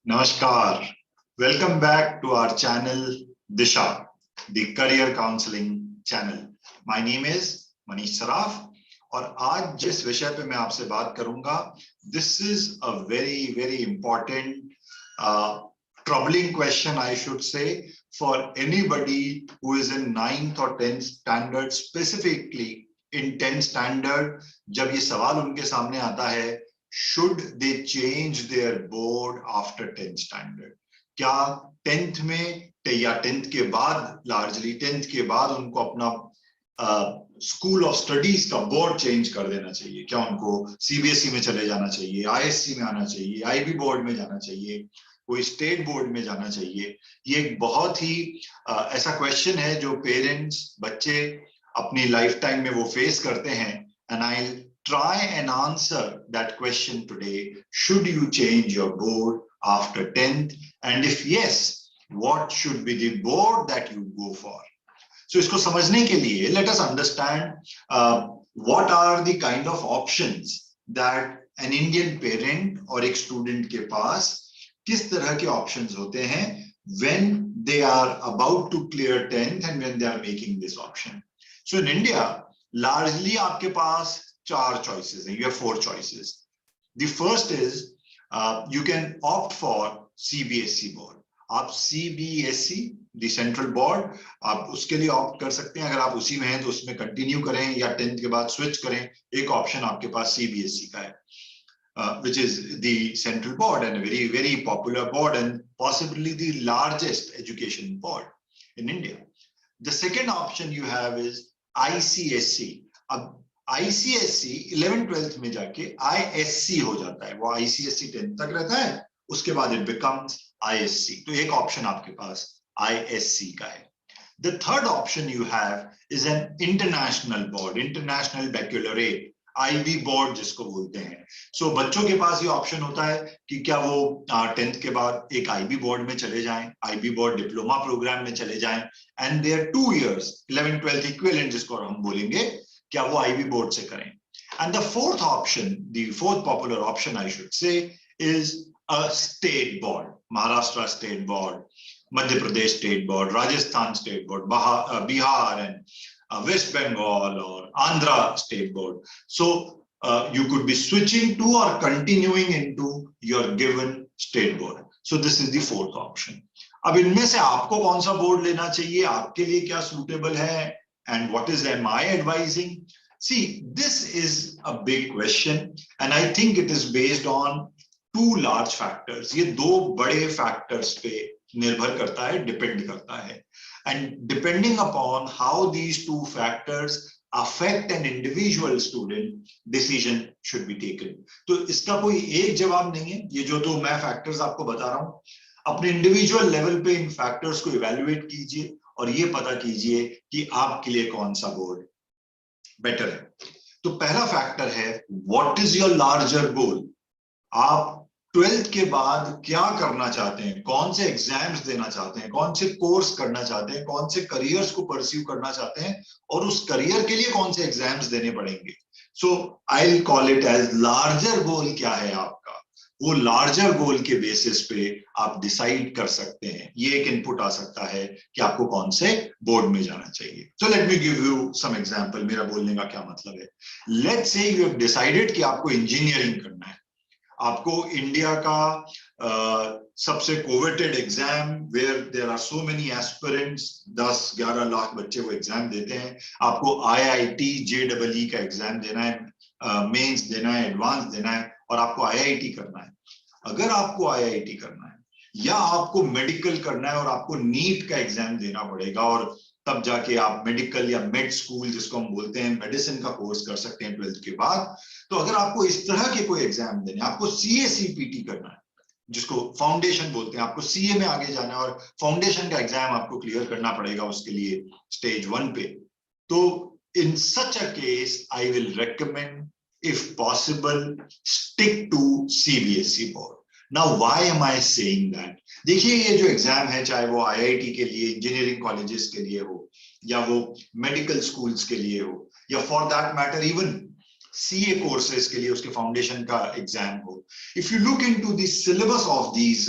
Namaskar. Welcome back to our channel Disha, the career counseling channel. My name is Manish Saraf और आज जिस विषय पे मैं आपसे बात करूंगा, this is a very important troubling question, I should say, for anybody who is in 9th or 10th standard, specifically in 10th standard. जब ये सवाल उनके सामने आता है, should they change their board after 10th standard? क्या 10th में या 10th के बाद, largely 10th के बाद उनको अपना स्कूल ऑफ स्टडीज का बोर्ड चेंज कर देना चाहिए? क्या उनको सीबीएसई में चले जाना चाहिए, आईएससी में आना चाहिए, आईबी बोर्ड में जाना चाहिए, कोई स्टेट बोर्ड में जाना चाहिए? ये एक बहुत ही ऐसा क्वेश्चन है जो पेरेंट्स, बच्चे अपनी लाइफ टाइम में वो फेस करते हैं. And I try and answer that question today. Should you change your board after 10th? And if yes, what should be the board that you go for? So इसको समझने के लिए let us understand what are the kind of options that an Indian parent और एक student के पास किस तरह के options होते हैं when they are about to clear 10th and when they are making this option. So in India, largely आपके पास 4 choices हैं. You have 4 choices. The first is you can opt for CBSE board. आप CBSE, the central board, आप उसके लिए opt कर सकते हैं. अगर आप उसी में हैं तो उसमें continue करें या 10th के बाद switch करें. एक option आपके पास CBSE का है, which is the central board and a very popular board and possibly the largest education board in India. The second option you have is ICSE. अब ICSE 11th-12th में जाके ISC हो जाता है. वो ICSE 10th तक रहता है, उसके बाद it becomes ISC. तो एक ऑप्शन आपके पास ISC का है. The third option you have is an international board, International Baccalaureate, IB board जिसको बोलते हैं. So बच्चों के पास ये ऑप्शन होता है कि क्या वो 10th के बाद एक IB board में चले जाएं, IB board डिप्लोमा प्रोग्राम में चले जाएं, and their 2 years 11th-12th equivalent जिसको हम बोलेंगे, क्या वो IB board से करें. And the fourth option, the fourth popular option I should say, is a state board. Maharashtra state board, Madhya Pradesh state board, Rajasthan state board, Bihar and West Bengal or Andhra state board. So you could be switching to or continuing into your given state board. So this is the fourth option. अब इनमें से आपको कौन सा board लेना चाहिए, आपके लिए क्या suitable है, and what is am I advising? See, this is a big question and I think it is based on 2 large factors. ये 2 बड़े factors पे निर्भर करता है, depend करता है. And depending upon how these 2 factors affect an individual student, decision should be taken. तो इसका कोई एक जवाब नहीं है. ये जो 2 मैं factors आपको बता रहा हूँ, अपने individual level पे इन factors को evaluate कीजिए और ये पता कीजिए कि आपके लिए कौन सा बोर्ड बेटर है. तो पहला फैक्टर है, what is your larger goal. आप 12th के बाद क्या करना चाहते हैं, कौन से एग्जाम्स देना चाहते हैं, कौन से कोर्स करना चाहते हैं, कौन से करियर्स को परस्यू करना चाहते हैं और उस करियर के लिए कौन से एग्जाम्स देने पड़ेंगे. So I will call it as larger goal. क्या है आपका, वो लार्जर गोल के बेसिस पे आप डिसाइड कर सकते हैं. ये एक इनपुट आ सकता है कि आपको कौन से बोर्ड में जाना चाहिए. So let me give you some example. मेरा बोलने का क्या मतलब है. Let's say you have decided कि आपको इंजीनियरिंग करना है. आपको इंडिया का सबसे coveted exam where there are so many aspirants, 10-11 lakh बच्चे वो एग्जाम देते हैं. आपको IIT JEE का एग्जाम देना है, मेंस देना है, एडवांस देना है और आपको IIT करना है. अगर आपको IIT करना है या आपको मेडिकल करना है और आपको नीट का एग्जाम देना पड़ेगा और तब जाके आप मेडिकल या मेड स्कूल जिसको हम बोलते हैं मेडिसिन का कोर्स कर सकते हैं 12th के बाद. तो अगर आपको इस तरह के कोई एग्जाम देने, आपको CA-CPT करना है जिसको फाउंडेशन बोलते हैं, आपको CA में आगे जाना है और फाउंडेशन का एग्जाम आपको क्लियर करना पड़ेगा उसके लिए स्टेज 1 पे. तो in such a case I will recommend, if possible, stick to CBSE board. Now why am I saying that? देखिए, ये जो एग्जाम है, चाहे वो IIT के लिए, इंजीनियरिंग कॉलेजेस के लिए हो या वो मेडिकल स्कूल्स के लिए हो या for that matter even CA courses के लिए उसके फाउंडेशन का एग्जाम हो. If you look into the syllabus of these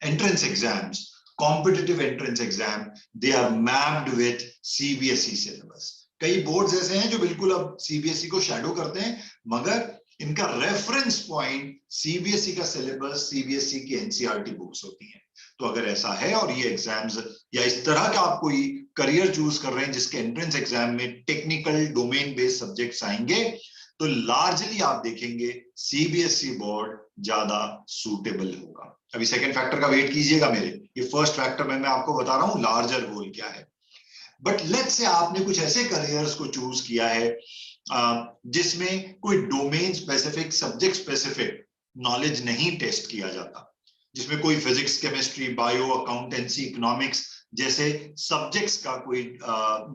entrance exams, competitive entrance exam, they are mapped with CBSE syllabus. कई बोर्ड्स ऐसे हैं जो बिल्कुल अब सीबीएसई को शैडो करते हैं, मगर इनका रेफरेंस पॉइंट सीबीएसई का सिलेबस, सीबीएसई की एनसीईआरटी बुक्स होती हैं. तो अगर ऐसा है और ये एग्जाम्स या इस तरह का आप कोई करियर चूज कर रहे हैं जिसके एंट्रेंस एग्जाम में टेक्निकल डोमेन बेस्ड सब्जेक्ट्स आएंगे, तो लार्जली आप देखेंगे सीबीएसई बोर्ड ज्यादा सूटेबल होगा. अभी सेकंड फैक्टर का वेट कीजिएगा मेरे, ये फर्स्ट फैक्टर में मैं आपको बता रहा हूं लार्जर गोल क्या है. बट लेट्स से आपने कुछ ऐसे करियर्स को चूज किया है जिसमें कोई domain specific, subject specific knowledge नहीं टेस्ट किया जाता, जिसमें कोई physics, chemistry, bio, accountancy, economics जैसे सब्जेक्ट्स का कोई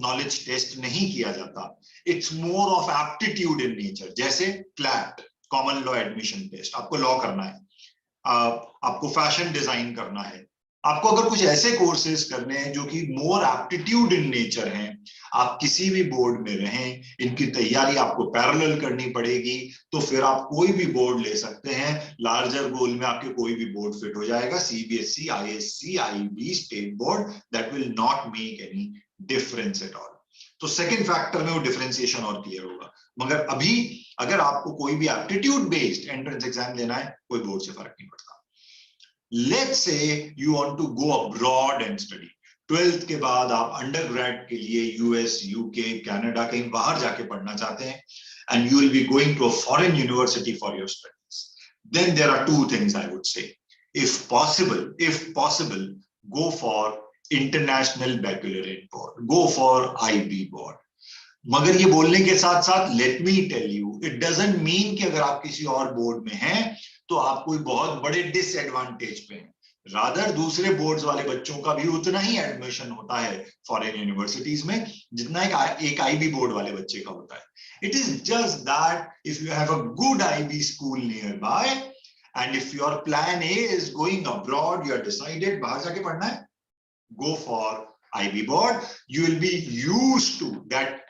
नॉलेज टेस्ट नहीं किया जाता. It's more of aptitude in nature. जैसे CLAT, common law admission test, आपको लॉ करना है, आपको फैशन डिजाइन करना है, आपको अगर कुछ ऐसे कोर्सेज करने हैं जो कि मोर एप्टीट्यूड इन नेचर हैं, आप किसी भी बोर्ड में रहें, इनकी तैयारी आपको पैरेलल करनी पड़ेगी, तो फिर आप कोई भी बोर्ड ले सकते हैं. लार्जर गोल में आपके कोई भी बोर्ड फिट हो जाएगा, CBSE, ISC, IB, state board, that will not make any difference at all. तो सेकंड फैक्टर में वो डिफरेंशिएशन और क्लियर होगा. मगर अभी अगर आपको कोई भी एप्टीट्यूड बेस्ड एंट्रेंस एग्जाम लेना है, कोई बोर्ड से फर्क नहीं पड़ता. Let's say you want to go abroad and study. 12th के बाद आप अंडरग्रेड के लिए यूएस, यूके, कनाडा कहीं बाहर जाके पढ़ना चाहते हैं, and you will be going to a foreign university for your studies. Then there are two things I would say. If possible, go for International Baccalaureate Board, go for IB board. मगर ये बोलने के साथ साथ let me tell you, it doesn't mean कि अगर आप किसी और बोर्ड में हैं तो आप कोई बहुत बड़े डिसएडवांटेज पे हैं. रादर दूसरे बोर्ड्स वाले बच्चों का भी उतना ही एडमिशन होता है फॉरेन यूनिवर्सिटीज में जितना एक आईबी बोर्ड वाले बच्चे का होता है. It is just that if you have a good IB school nearby and if your plan A is going abroad, you are decided बाहर जाके पढ़ना है, go for IB board. You will be used to that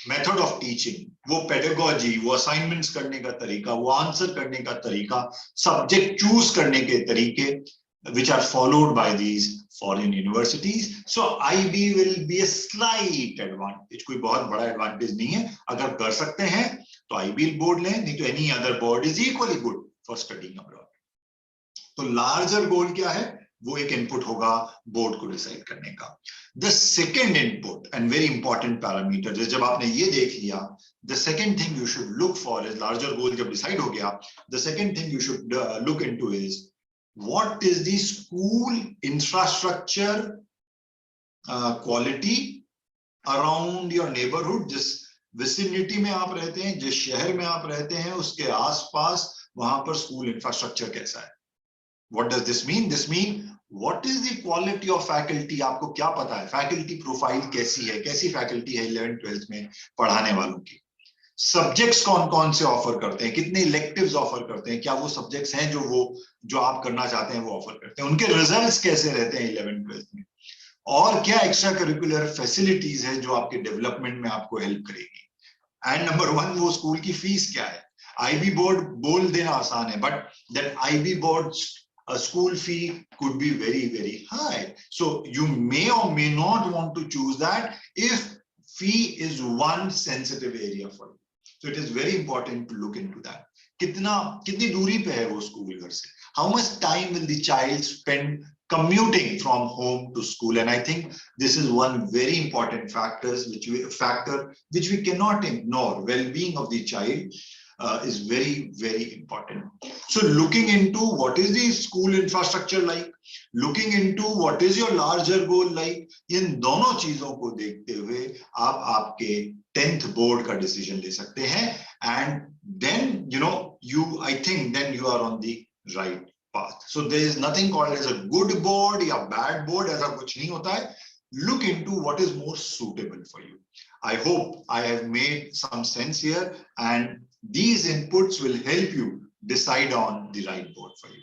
method of teaching, वो pedagogy, वो assignments करने का तरीका, वो आंसर करने का तरीका, सब्जेक्ट चूज करने के तरीके which are followed by these foreign universities. So IB will be a slight advantage. कोई बहुत बड़ा एडवांटेज नहीं है. अगर कर सकते हैं तो IB बोर्ड लें, नहीं तो any other board is equally good for studying abroad. तो लार्जर गोल क्या है? वो एक इनपुट होगा बोर्ड को डिसाइड करने का. The second input and very important parameter, जब आपने ये देख लिया, the second thing you should look for is, larger goal जब डिसाइड हो गया, the second thing you should look into is what is the school infrastructure quality around your neighbourhood. जिस vicinity में आप रहते हैं, जिस शहर में आप रहते हैं, उसके आसपास वहां पर स्कूल इंफ्रास्ट्रक्चर कैसा है. What does this mean? This mean what is the quality of faculty? आपको क्या पता है फैकल्टी प्रोफाइल कैसी है, कैसी फैकल्टी है 11th 12th में पढ़ाने वालों की. सब्जेक्ट्स कौन कौन से ऑफर करते हैं, कितने इलेक्टिव्स ऑफर करते हैं, क्या वो सब्जेक्ट्स हैं जो आप करना चाहते हैं वो ऑफर करते हैं, उनके रिजल्ट्स कैसे रहते हैं 11th 12th में, और क्या एक्स्ट्रा करिकुलर फैसिलिटीज है जो आपके डेवलपमेंट में आपको हेल्प करेगी. एंड नंबर 1, वो स्कूल की फीस क्या है. आईबी बोर्ड बोल देना आसान है, but that IB board a school fee could be very, very high. So you may or may not want to choose that if fee is one sensitive area for you. So it is very important to look into that. कितनी दूरी पे है वो school घर से? How much time will the child spend commuting from home to school? And I think this is one very important factor which we cannot ignore. Well-being of the child is very, very important. So looking into what is the school infrastructure like, looking into what is your larger goal like, इन दोनों चीजों को देखते हुए आप आपके 10th board का decision ले सकते हैं. And then I think then you are on the right path. So there is nothing called as a good board या bad board, ऐसा कुछ नहीं होता है. Look into what is more suitable for you. I hope I have made some sense here, and these inputs will help you decide on the right board for you.